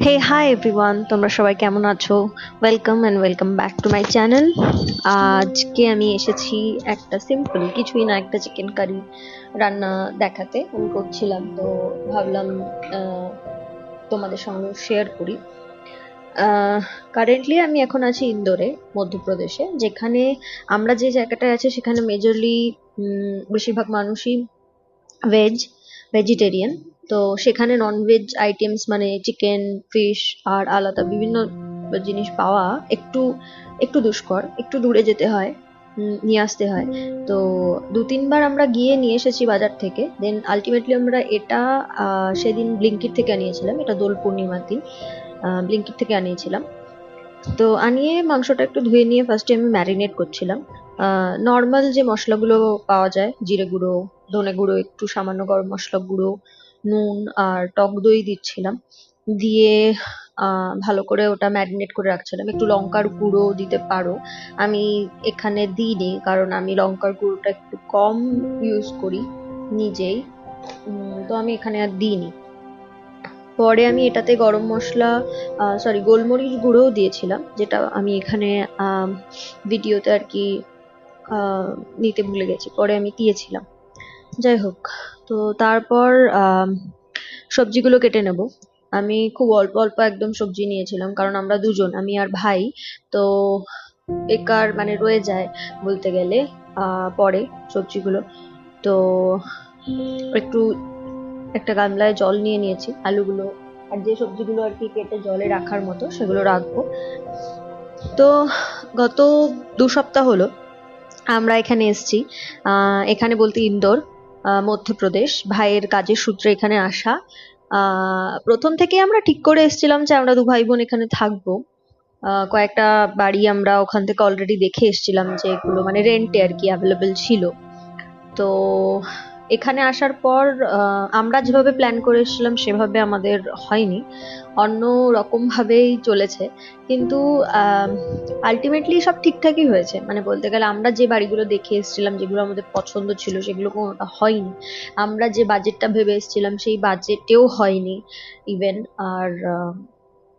হে hi everyone, তোমরা সবাই কেমন আছো? Welcome back to my channel. আজকে আমি এসেছি একটা সিম্পল কিছুই না, একটা চিকেন কারি রান্না দেখাতে আমি করছিলাম, তো ভাবলাম আহ, তোমাদের সঙ্গে শেয়ার করি। কারেন্টলি আমি এখন আছি ইন্দোরে, মধ্যপ্রদেশে, যেখানে আমরা যে জায়গাটায় আছি সেখানে মেজরলি বেশিরভাগ মানুষই ভেজিটেরিয়ান। তো সেখানে ননভেজ আইটেমস মানে চিকেন, ফিশ আর আলাদা বিভিন্ন জিনিস পাওয়া একটু একটু দুষ্কর, একটু দূরে যেতে হয়, নিয়ে আসতে হয়। তো দু তিনবার আমরা গিয়ে নিয়ে এসেছি বাজার থেকে, দেন আলটিমেটলি আমরা এটা সেদিন ব্লিঙ্কিট থেকে আনিয়েছিলাম, এটা দোল পূর্ণিমার দিন ব্লিঙ্কিট থেকে আনিয়েছিলাম। তো আনিয়ে মাংসটা একটু ধুয়ে নিয়ে ফার্স্টে আমি ম্যারিনেট করছিলাম। নর্মাল যে মশলাগুলো পাওয়া যায়, জিরে গুঁড়ো, ধনে গুঁড়ো, একটু সামান্য গরম মশলা গুঁড়ো, নুন আর টক দই দিচ্ছিলাম। দিয়ে ভালো করে ওটা ম্যারিনেট করে রাখছিলাম। একটু লঙ্কার গুঁড়ো দিতে পারো, আমি এখানে দিইনি কারণ আমি লঙ্কার গুঁড়োটা একটু কম ইউজ করি নিজেই। তো আমি এখানে আর দিইনি। পরে আমি এটাতে গরম মশলা, সরি, গোলমরিচ গুঁড়োও দিয়েছিলাম, যেটা আমি এখানে ভিডিওতে আর কি আহ, নিতে ভুলে গেছি, পরে আমি দিয়েছিলাম। যাই হোক, তো তারপর সবজিগুলো কেটে নেব। আমি খুব অল্প অল্প একদম সবজি নিয়েছিলাম, কারণ আমরা দুজন, আমি আর ভাই। তো বেকার মানে রয়ে যায় বলতে গেলে পরে সবজিগুলো। তো একটু একটা গামলায় জল নিয়ে নিয়েছি, আলুগুলো আর যে সবজিগুলো আর কি কেটে জলে রাখার মতো সেগুলো রাখবো। তো গত 2 সপ্তাহ হলো আমরা এখানে এসেছি। এখানে বলতে ইন্দোর, মধ্যপ্রদেশ। ভাইয়ের কাজের সূত্রে এখানে আসা। প্রথম থেকে আমরা ঠিক করে এসেছিলাম যে আমরা দু ভাই বোন এখানে থাকবো। কয়েকটা বাড়ি আমরা ওখান থেকে অলরেডি দেখে এসেছিলাম, যে এগুলো মানে রেন্টে আর কি অ্যাভেলেবেল ছিল। তো এখানে আসার পর আমরা যেভাবে প্ল্যান করে এসেছিলাম সেভাবে আমাদের হয়নি, অন্য রকম ভাবেই চলেছে। কিন্তু আলটিমেটলি সব ঠিকঠাকই হয়েছে, মানে বলতে গেলে আমরা যে বাড়িগুলো দেখে এসেছিলাম, যেগুলো আমাদের পছন্দ ছিল, সেগুলো কোনোটা হয়নি। আমরা যে বাজেটটা ভেবে এসেছিলাম সেই বাজেটেও হয়নি ইভেন। আর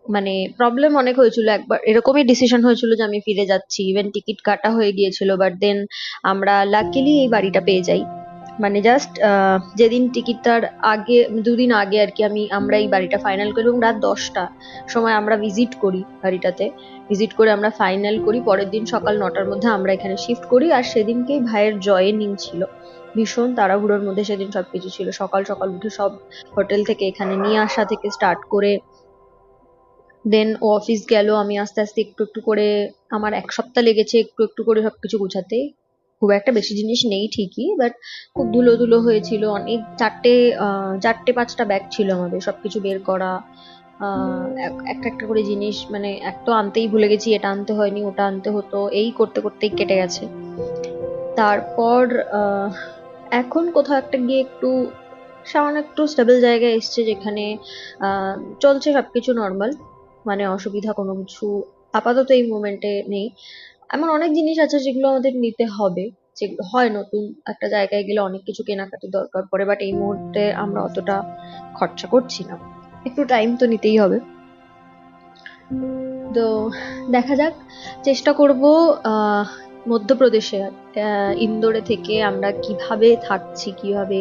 মানে প্রবলেম অনেক হয়েছিল, একবার এরকমই ডিসিশন হয়েছিল যে আমি ফিরে যাচ্ছি, ইভেন টিকিট কাটা হয়ে গিয়েছিল, বাট দেন আমরা লাকিলি এই বাড়িটা পেয়ে যাই। মানে জাস্ট যেদিন টিকিটটার আগে, 2 দিন আগে আর কি, আমরা এই বাড়িটা ফাইনাল করি এবং রাত 10টা সময় আমরা ভিজিট করি বাড়িটাতে। ভিজিট করে আমরা ফাইনাল করি, পরের দিন সকাল 9টার মধ্যে আমরা এখানে শিফট করি। আর সেদিনকেই ভাইয়ের জয়েনিং ছিল, ভীষণ তাড়াহুড়োর মধ্যে সেদিন সবকিছু ছিল। সকাল সকাল উঠে সব হোটেল থেকে এখানে নিয়ে আসা থেকে স্টার্ট করে, দেন ও অফিস গেল, আমি আস্তে আস্তে একটু একটু করে, আমার 1 সপ্তাহ লেগেছে একটু একটু করে সবকিছু গুছাতে। খুব একটা বেশি জিনিস নেই ঠিকই, বাট খুব ধুলো ধুলো হয়েছিল অনেক। চারটে পাঁচটা ব্যাগ ছিল আমাদের, সবকিছু বের করা, একটা একটা করে জিনিস, মানে এক তো আনতেই ভুলে গেছি, এটা আনতে হয়নি, ওটা আনতে হতো, এই করতে করতেই কেটে গেছে। তারপর আহ এখন কোথাও একটা গিয়ে একটু সামান্য একটু স্টেবল জায়গায় এসছে, যেখানে আহ চলছে সবকিছু নর্মাল, মানে অসুবিধা কোনো কিছু আপাতত এই মোমেন্টে নেই। এমন অনেক জিনিস আছে যেগুলো আমাদের নিতে হবে, যেগুলো হয় নতুন একটা জায়গায় গেলে অনেক কিছু কেনাকাটি দরকার পড়ে, বাট এই মুহূর্তে আমরা অতটা খরচা করছি না, একটু টাইম তো নিতেই হবে। তো দেখা যাক, চেষ্টা করব আহ মধ্যপ্রদেশে, ইন্দোরে থেকে আমরা কিভাবে থাকছি, কিভাবে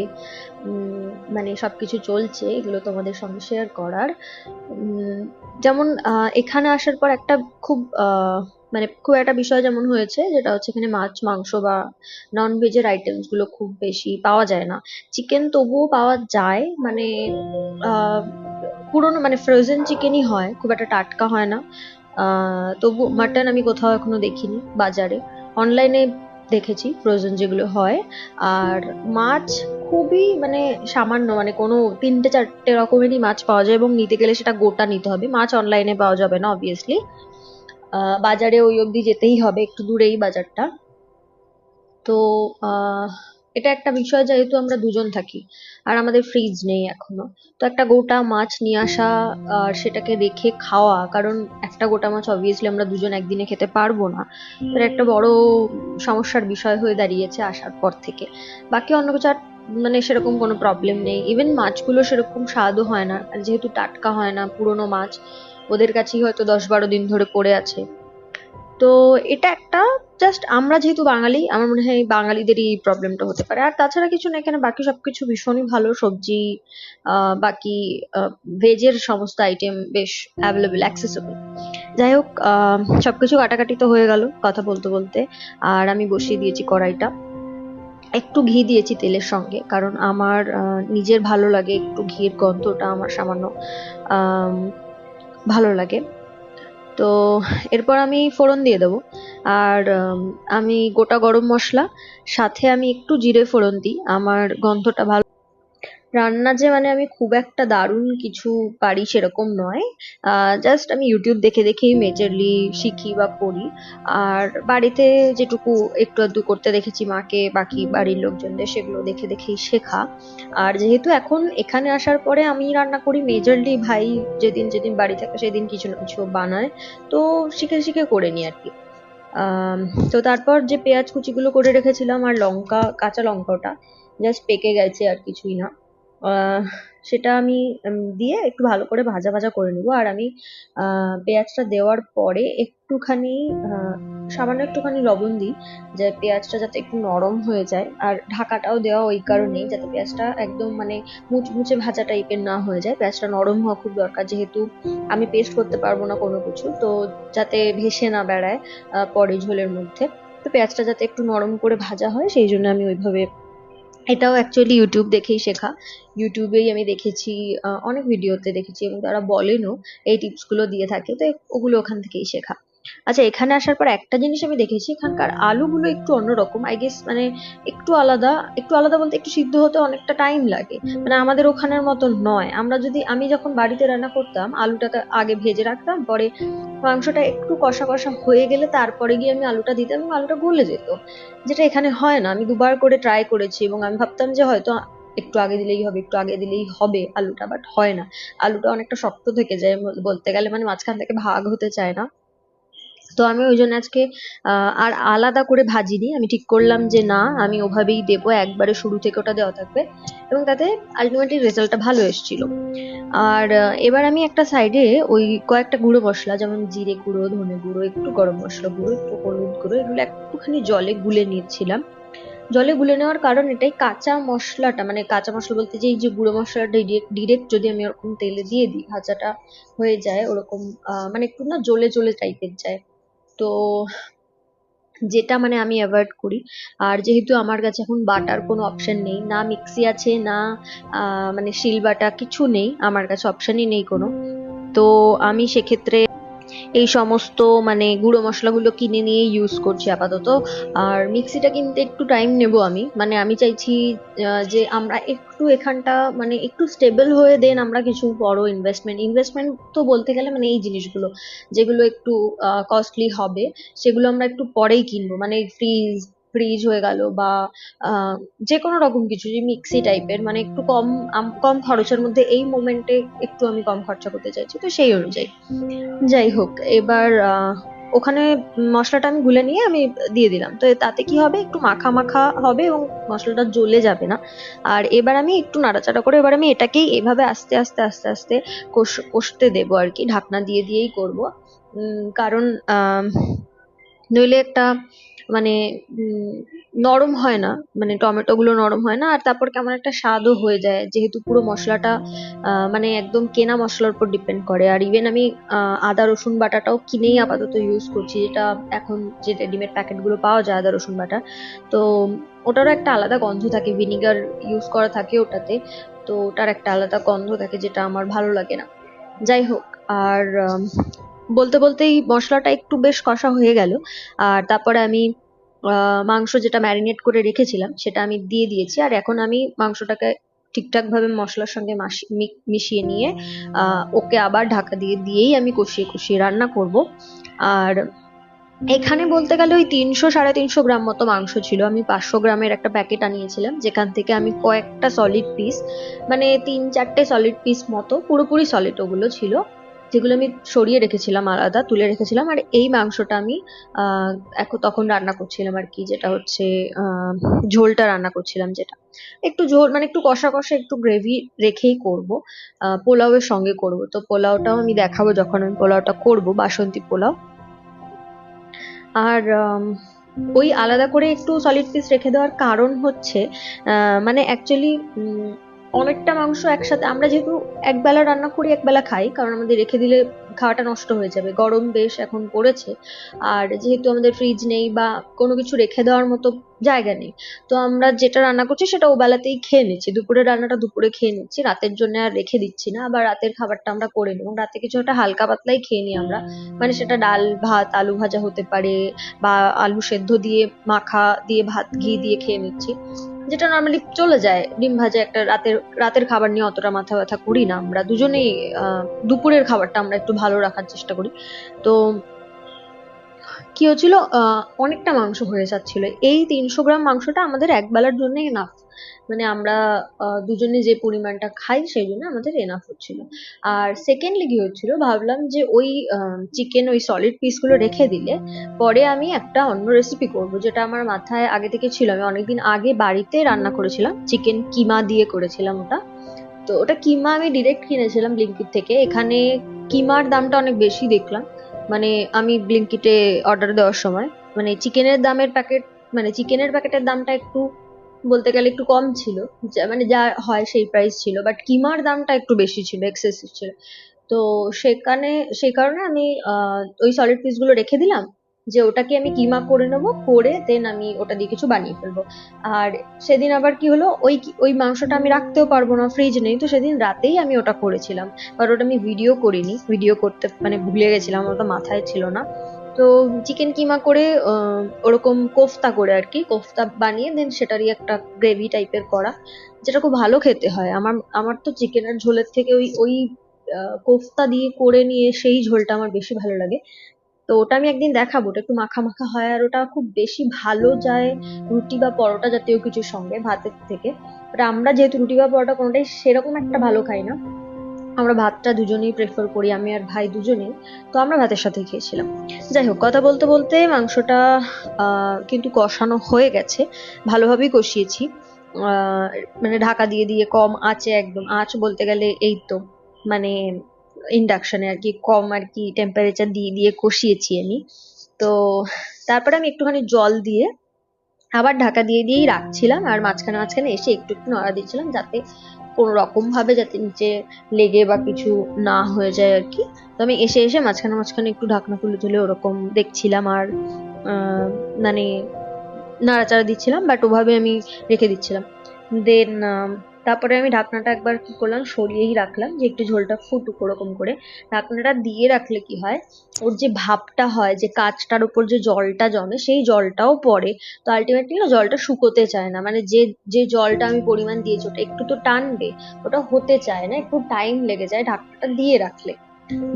মানে সবকিছু চলছে, এগুলো তোমাদের সঙ্গে শেয়ার করার। যেমন এখানে আসার পর একটা খুব মানে খুব একটা বিষয় যেমন হয়েছে, যেটা হচ্ছে এখানে মাছ মাংস বা নন ভেজের আইটেমস গুলো খুব বেশি পাওয়া যায় না। চিকেন তবুও পাওয়া যায়, মানে আহ পুরোনো মানে ফ্রোজেন চিকেনই হয়, খুব একটা টাটকা হয় না। তবু মাটন আমি কোথাও এখনো দেখিনি বাজারে, অনলাইনে দেখেছি ফ্রোজেন যেগুলো হয়। আর মাছ খুবই মানে সামান্য, মানে কোনো 3টে 4টে রকমেরই মাছ পাওয়া যায়, এবং নিতে গেলে সেটা গোটা নিতে হবে। মাছ অনলাইনে পাওয়া যাবে না অবভিয়াসলি, বাজারে ওই অবধি যেতেই হবে, একটু দূরেই বাজারটা। তো এটা একটা বিষয়, যেহেতু আমরা দুজন থাকি আর আমাদের ফ্রিজ নেই এখনো, তো একটা গোটা মাছ নিয়ে আসা আর সেটাকে রেখে খাওয়া, কারণ একটা গোটা মাছ অবভিয়াসলি আমরা দুজন একদিনে খেতে পারবো না, এটা একটা বড় সমস্যার বিষয় হয়ে দাঁড়িয়েছে আসার পর থেকে। বাকি অন্য কিছু আর মানে সেরকম কোনো প্রবলেম নেই। ইভেন মাছগুলো সেরকম স্বাদও হয় না, আর যেহেতু টাটকা হয় না, পুরোনো মাছ, ওদের কাছেই হয়তো 10-12 দিন ধরে পড়ে আছে। তো এটা একটা, জাস্ট আমরা যেহেতু বাঙালি, আমার মনে হয় বাঙালিদেরই এই প্রবলেমটা হতে পারে। আর তাছাড়া কিছু না, এখানে বাকি সবকিছু ভীষণই ভালো, সবজি, বাকি ভেজের সমস্ত আইটেম বেশ অ্যাভেলেবল, অ্যাক্সেসেবল। যাই হোক, সবকিছু কাটাকাটি তো হয়ে গেল কথা বলতে বলতে। আর আমি বসিয়ে দিয়েছি কড়াইটা, একটু ঘি দিয়েছি তেলের সঙ্গে, কারণ আমার নিজের ভালো লাগে একটু ঘির গন্ধটা, আমার সামান্য আম, ভালো লাগে। তো এরপর আমি ফোড়ন দিয়ে দেবো। আর আমি গোটা গরম মশলা, সাথে আমি একটু জিরে ফোড়ন দিই, আমার গন্ধটা ভালো। রান্না যে মানে আমি খুব একটা দারুণ কিছু পারি সেরকম নয়, জাস্ট আমি ইউটিউব দেখে দেখেই মেজরলি শিখি বা করি। আর বাড়িতে যেটুকু একটু আধটু করতে দেখেছি মাকে, বাকি বাড়ির লোকজনদের, সেগুলো দেখে দেখেই শেখা। আর যেহেতু এখন এখানে আসার পরে আমি রান্না করি মেজরলি, ভাই যেদিন যেদিন বাড়ি থাকে সেদিন কিছু না কিছু বানায়, তো শিখে শিখে করে নি আর কি। আম, তো তারপর যে পেঁয়াজ কুচিগুলো করে রেখেছিলাম আর লঙ্কা, কাঁচা লঙ্কাটা জাস্ট পেকে গেছে আর কিছুই না, আহ, সেটা আমি দিয়ে একটু ভালো করে ভাজা ভাজা করে নেবো। আর আমি পেঁয়াজটা দেওয়ার পরে একটুখানি সামান্য একটুখানি লবণ দিই, যে পেঁয়াজটা যাতে একটু নরম হয়ে যায়। আর ঢাকাটাও দেওয়া ওই কারণেই, যাতে পেঁয়াজটা একদম মানে মুচমুচে ভাজা টাইপের না হয়ে যায়, পেঁয়াজটা নরম হওয়া খুব দরকার, যেহেতু আমি পেস্ট করতে পারবো না কোনো কিছু, তো যাতে ভেসে না বেড়ায় পরে ঝোলের মধ্যে। তো পেঁয়াজটা যাতে একটু নরম করে ভাজা হয়, সেই জন্য আমি ওইভাবে, এটাও অ্যাকচুয়ালি ইউটিউব দেখেই শেখা। ইউটিউবেই আমি দেখেছি, অনেক ভিডিওতে দেখেছি, এবং তারা বলেনও, এই টিপস গুলো দিয়ে থাকে, তো ওগুলো ওখান থেকেই শেখা। আচ্ছা, এখানে আসার পর একটা জিনিস আমি দেখেছি, এখানকার আলুগুলো একটু অন্যরকম, আই গেস, মানে একটু আলাদা। একটু আলাদা বলতে একটু সিদ্ধ হতে অনেকটা টাইম লাগে, মানে আমাদের ওখানের মতন নয়। আমি যখন বাড়িতে রান্না করতাম, আলুটাকে আগে ভেজে রাখতাম, পরে মাংসটা একটু কষা কষা হয়ে গেলে তারপরে গিয়ে আমি আলুটা দিতাম এবং আলুটা গলে যেত, যেটা এখানে হয় না। আমি দুবার করে ট্রাই করেছি এবং আমি ভাবতাম যে হয়তো একটু আগে দিলেই হবে, একটু আগে দিলেই হবে আলুটা, বাট হয় না। আলুটা অনেকটা শক্ত থেকে যায়, বলতে গেলে মানে মাঝখান থেকে ভাগ হতে চায় না। তো আমি ওই জন্য আজকে আর আলাদা করে ভাজিনি, আমি ঠিক করলাম যে না, আমি ওভাবেই দেবো, একবারে শুরু থেকে ওটা দেওয়া থাকবে, এবং তাতে আলটিমেটলি রেজাল্টটা ভালো এসেছিল। আর এবার আমি একটা সাইডে ওই কয়েকটা গুঁড়ো মশলা, যেমন জিরে গুঁড়ো, ধনে গুঁড়ো, একটু গরম মশলা গুঁড়ো, একটু হলুদ গুঁড়ো, এগুলো একটুখানি জলে গুলে নিয়েছিলাম। জলে গুলে নেওয়ার কারণ এটাই, কাঁচা মশলাটা, মানে কাঁচা মশলা বলতে যে এই যে গুঁড়ো মশলাটা ডিরেক্ট যদি আমি ওরকম তেলে দিয়ে দিই, ভাজাটা হয়ে যায় ওরকম, মানে একটু না জ্বলে জ্বলে টাইপের যায়। তো যেটা মানে আমি অ্যাভয়েড করি। আর যেহেতু আমার কাছে এখন বাটার কোনো অপশন নেই, না মিক্সি আছে, না মানে শিল বাটা, কিছু নেই আমার কাছে, অপশনই নেই কোনো, তো আমি সেক্ষেত্রে এই সমস্ত মানে গুঁড়ো মশলাগুলো কিনে নিয়ে ইউজ করছি আপাতত। আর মিক্সিটা কিনতে একটু টাইম নেব আমি, মানে আমি চাইছি যে আমরা একটু এখানটা মানে একটু স্টেবল হয়ে দেন আমরা কিছু বড় ইনভেস্টমেন্ট তো বলতে গেলে মানে এই জিনিসগুলো যেগুলো একটু কস্টলি হবে, সেগুলো আমরা একটু পরেই কিনবো, মানে ফ্রিজ ফ্রিজ হয়ে গেল, বা আহ যে কোনো রকম কিছু, যে মিক্সি টাইপের, মানে একটু কম কম খরচের মধ্যে এই মোমেন্টে একটু আমি কম খরচা করতে চাইছি, তো সেই অনুযায়ী। যাই হোক, এবার ওখানে মশলাটা আমি গুলে নিয়ে আমি দিয়ে দিলাম, তো তাতে কি হবে, একটু মাখা মাখা হবে এবং মশলাটা জ্বলে যাবে না। আর এবার আমি একটু নাড়াচাড়া করে, এবার আমি এটাকেই এভাবে আস্তে আস্তে আস্তে আস্তে কষতে দেবো আর কি, ঢাকনা দিয়ে দিয়েই করব। কারণ নইলে একটা মানে উম, নরম হয় না, মানে টমেটো গুলো নরম হয় না, আর তারপর কেমন একটা স্বাদও হয়ে যায়, যেহেতু পুরো মশলাটা মানে একদম কেনা মশলার উপর ডিপেন্ড করে। আর ইভেন আমি আদা রসুন বাটাটাও কিনেই আপাতত ইউজ করছি, যেটা এখন যে রেডিমেড প্যাকেট গুলো পাওয়া যায় আদা রসুন বাটা, তো ওটারও একটা আলাদা গন্ধ থাকে, ভিনিগার ইউজ করা থাকে ওটাতে, তো ওটার একটা আলাদা গন্ধ থাকে, যেটা আমার ভালো লাগে না। যাই হোক, আর বলতে বলতেই মশলাটা একটু বেশ কষা হয়ে গেল। আর তারপরে আমি মাংস যেটা ম্যারিনেট করে রেখেছিলাম সেটা আমি দিয়ে দিয়েছি, আর এখন আমি মাংসটাকে ঠিকঠাক ভাবে মশলার সঙ্গে মিশিয়ে নিয়ে ওকে আবার ঢাকা দিয়ে দিয়েই আমি কষিয়ে কষিয়ে রান্না করব। আর এখানে বলতে গেলে ওই 300-350 গ্রাম মতো মাংস ছিল। আমি 500 গ্রামের একটা প্যাকেট আনিয়েছিলাম, যেখান থেকে আমি কয়েকটা সলিড পিস, মানে 3-4টে সলিড পিস মতো, পুরোপুরি সলিড ওগুলো ছিল, যেগুলো আমি সরিয়ে রেখেছিলাম, আলাদা তুলে রেখেছিলাম। আর এই মাংসটা আমি আহ এখন তখন রান্না করছিলাম আর কি, যেটা হচ্ছে আহ ঝোলটা রান্না করছিলাম, যেটা একটু ঝোল মানে একটু কষা কষা, একটু গ্রেভি রেখেই করব। পোলাওয়ের সঙ্গে করব, তো পোলাওটাও আমি দেখাবো যখন আমি পোলাওটা করব, বাসন্তী পোলাও। আর ওই আলাদা করে একটু সলিড পিস রেখে দেওয়ার কারণ হচ্ছে মানে অ্যাকচুয়ালি অনেকটা মাংস একসাথে আমরা যেহেতু একবেলা রান্না করি একবেলা খাই, কারণ আমাদের রেখে দিলে খাওয়াটা নষ্ট হয়ে যাবে, গরম বেশ এখন পড়েছে। আর যেহেতু আমাদের ফ্রিজ নেই বা কোনো কিছু রেখে দেওয়ার মতো জায়গা নেই, তো আমরা যেটা রান্না করছি সেটা ও বেলাতেই খেয়ে নিচ্ছি, দুপুরের রান্নাটা দুপুরে খেয়ে নিচ্ছি, রাতের জন্য আর রেখে দিচ্ছি না। আবার রাতের খাবারটা আমরা করে নিই এবং রাতে কিছু একটা হালকা পাতলাই খেয়ে নিই আমরা, মানে সেটা ডাল ভাত আলু ভাজা হতে পারে, বা আলু সেদ্ধ দিয়ে মাখা দিয়ে ভাত ঘি দিয়ে খেয়ে নিচ্ছি, যেটা নর্মালি চলে যায়। ডিম ভাজা একটা রাতের রাতের খাবার নিয়ে অতটা মাথা ব্যথা করি না আমরা দুজনেই। দুপুরের খাবারটা আমরা একটু ভালো রাখার চেষ্টা করি। তো কি হচ্ছিল, অনেকটা মাংস হয়ে যাচ্ছিল। এই 300 গ্রাম মাংসটা আমাদের একবেলার জন্য এনাফ, মানে আমরা দুজনে যে পরিমাণটা খাই সেই জন্য আমাদের এনাফ হচ্ছিল। আর সেকেন্ডলি কি হচ্ছিল, ভাবলাম যে ওই চিকেন ওই সলিড পিসগুলো রেখে দিলে পরে আমি একটা অন্য রেসিপি করব, যেটা আমার মাথায় আগে থেকে ছিল। আমি অনেকদিন আগে বাড়িতে রান্না করেছিলাম, চিকেন কিমা দিয়ে করেছিলাম ওটা। তো ওটা কিমা আমি ডিরেক্ট কিনেছিলাম ব্লিঙ্কিট থেকে। এখানে কিমার দামটা অনেক বেশি দেখলাম, মানে আমি ব্লিঙ্কিটে অর্ডার দেওয়ার সময়, মানে চিকেনের দামের প্যাকেট, মানে চিকেনের প্যাকেটের দামটা একটু বলতে গেলে একটু কম ছিল, মানে যা হয় সেই প্রাইস ছিল, বাট কিমার দামটা একটু বেশি ছিল, এক্সেসিভ ছিল। তো সেখানে সেই কারণে আমি ওই সলিড পিস গুলো রেখে দিলাম, যে ওটাকে আমি কিমা করে নেবো, করে দেন আমি ওটা দিয়ে কিছু বানিয়ে ফেলবো। আর সেদিন আবার কি হলো, ওই মাংসটা আমি রাখতেও পারবো না, ফ্রিজ নেই, তো সেদিন রাতেই আমি ওটা করেছিলাম। আর ওটা আমি ভিডিও করিনি, ভিডিও করতে মানে ভুলে গেছিলাম, ওটা মাথায় ছিল না। তো চিকেন কিমা করে ওরকম কোফতা করে আর কি, কোফতা বানিয়ে দেন সেটারই একটা গ্রেভি টাইপের করা, যেটা খুব ভালো খেতে হয়। আমার আমার তো চিকেনের ঝোলের থেকে ওই ওই কোফতা দিয়ে করে নিয়ে সেই ঝোলটা আমার বেশি ভালো লাগে। তো ওটা আমি একদিন দেখাবো, ওটা একটু মাখা মাখা হয় আর ওটা খুব বেশি ভালো যায় রুটি বা পরোটা জাতীয় কিছুর সঙ্গে, ভাতের থেকে। বাট আমরা যেহেতু রুটি বা পরোটা কোনোটাই সেরকম একটা ভালো খাই না, আমরা ভাতটা দুজনেই প্রেফার করি, আমি আর ভাই দুজনেই, তো আমরা ভাতের সাথে খেয়েছিলাম। যাই হোক, কথা বলতে বলতে মাংসটা কিন্তু কষানো হয়ে গেছে, ভালোভাবেই কষিয়েছি। আহ মানে ঢাকা দিয়ে দিয়ে কম আঁচে, একদম আঁচ বলতে গেলে এই তো মানে ইন্ডাকশনে আর কি, কম আর কি টেম্পারেচার দিয়ে দিয়ে কষিয়েছি আমি। তো তারপরে আমি একটুখানি জল দিয়ে আবার ঢাকা দিয়ে দিয়েই রাখছিলাম, আর মাঝখানে মাঝখানে এসে একটু একটু নাড়া দিচ্ছিলাম, যাতে কোনো রকম ভাবে যাতে নিচে লেগে বা কিছু না হয়ে যায় আর কি। তো আমি এসে এসে মাঝখানে মাঝখানে একটু ঢাকনা তুলে তুলে ওরকম দেখছিলাম, আর আহ, মানে নাড়াচাড়া দিচ্ছিলাম, বাট ওভাবে আমি রেখে দিচ্ছিলাম। দেন তারপরে আমি ঢাকনাটা একবার কি করলাম, সরিয়েই রাখলাম, যে একটু ঝোলটা ফুটুক ওরকম করে। ঢাকনাটা দিয়ে রাখলে কি হয়, ওর যে ভাবটা হয়, যে কাঁচটার উপর যে জলটা জমে সেই জলটাও পড়ে। তো আলটিমেটলি না জলটা শুকোতে চায় না, মানে যে যে জলটা আমি পরিমাণ দিয়েছি ওটা একটু তো টানবে, ওটা হতে চায় না, একটু টাইম লেগে যায় ঢাকনাটা দিয়ে রাখলে।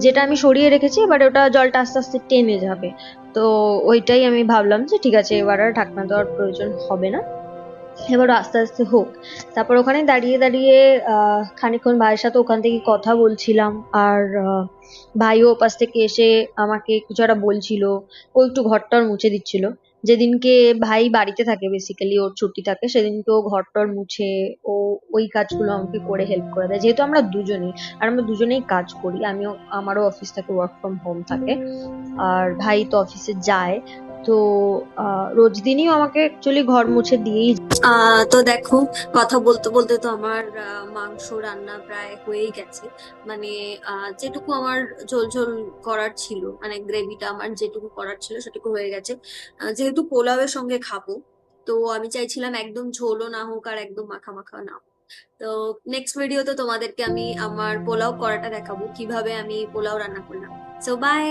যেটা আমি সরিয়ে রেখেছি, এবার ওটা জলটা আস্তে আস্তে টেনে যাবে। তো ওইটাই আমি ভাবলাম যে ঠিক আছে, এবার আর ঢাকনা দেওয়ার প্রয়োজন হবে না, এবার আস্তে আস্তে হোক। তারপর ওখানে দাঁড়িয়ে দাঁড়িয়ে খানিকক্ষণ ভাইয়ের সাথে ওখান থেকে কথা বলছিলাম। আর ভাইও ওপাশ থেকে এসে আমাকে কিছু একটা বলছিল, ও একটু ঘরটর মুছে দিচ্ছিল। যেদিনকে ভাই বাড়িতে থাকে, বেসিক্যালি ওর ছুটি থাকে, সেদিনকে ও ঘরটর মুছে, ও ওই কাজগুলো আমাকে করে হেল্প করে দেয়, যেহেতু আমরা দুজনেই, আর আমরা দুজনেই কাজ করি, আমিও আমারও অফিস থাকে, ওয়ার্ক ফ্রম হোম থাকে, আর ভাই তো অফিসে যায়। তো রোজ দিনই ও আমাকে অ্যাকচুয়ালি ঘর মুছে দিয়েই তো দেখো, কথা বলতে বলতে তো আমার মাংস রান্না প্রায় হয়েই গেছে। মানে যেটুকু আমার ঝোল ঝোল করার ছিল, মানে গ্রেভিটা আমার যেটুকু করার ছিল সেটুকু হয়ে গেছে। যেহেতু পোলাওয়ের সঙ্গে খাবো, তো আমি চাইছিলাম একদম ঝোলও না হোক আর একদম মাখা মাখা না হোক। তো নেক্সট ভিডিওতে তোমাদেরকে আমি আমার পোলাও করাটা দেখাবো, কিভাবে আমি পোলাও রান্না করলাম। So by.